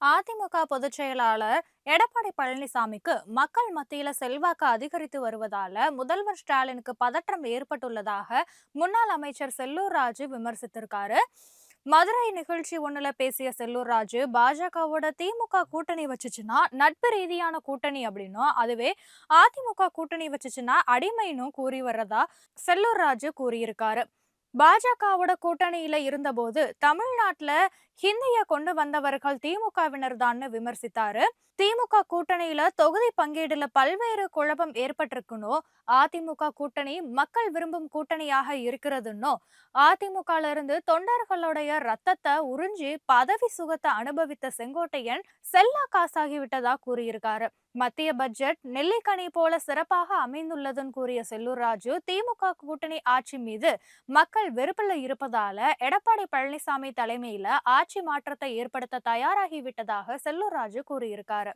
அதிமுக பொதுச் செயலாளர் எடப்பாடி பழனிசாமிக்கு மக்கள் மத்தியில செல்வாக்கு அதிகரித்து வருவதால முதல்வர் ஸ்டாலினுக்கு பதற்றம் ஏற்பட்டுள்ளதாக முன்னாள் அமைச்சர் செல்லூர் ராஜு விமர்சித்திருக்காரு. மதுரை நிகழ்ச்சி ஒண்ணுல பேசிய செல்லூர் ராஜு, பாஜகவோட திமுக கூட்டணி வச்சுச்சுன்னா நட்பு ரீதியான கூட்டணி அப்படின்னும், அதுவே அதிமுக கூட்டணி வச்சுச்சுன்னா அடிமைன்னு கூறி வர்றதா செல்லூர் ராஜு கூறியிருக்காரு. பாஜகவோட கூட்டணியில இருந்தபோது தமிழ்நாட்டுல ஹிந்திய கொண்டு வந்தவர்கள் திமுகவினர் தான்னு விமர்சித்தாரு. திமுக கூட்டணியில தொகுதி பங்கீடுல பல்வேறு குழப்பம் ஏற்பட்டிருக்குன்னு, அதிமுக கூட்டணி மக்கள் விரும்பும் கூட்டணியாக இருக்கிறதுன்னும், அதிமுகல இருந்து தொண்டர்களுடைய ரத்தத்தை உறிஞ்சி பதவி சுகத்தை அனுபவித்த செங்கோட்டையன் செல்லா காசாகி விட்டதா கூறியிருக்காரு. மத்திய பட்ஜெட் நெல்லிக்கனி போல சிறப்பாக அமைந்துள்ளதுன்னு கூறிய செல்லூர் ராஜு, திமுக கூட்டணி ஆட்சி மீது மக்கள் வெறுப்புல இருப்பதால எடப்பாடி பழனிசாமி தலைமையில ஆட்சி மாற்றத்தை ஏற்படுத்த தயாராகிவிட்டதாக செல்லூர் ராஜு கூறியிருக்காரு.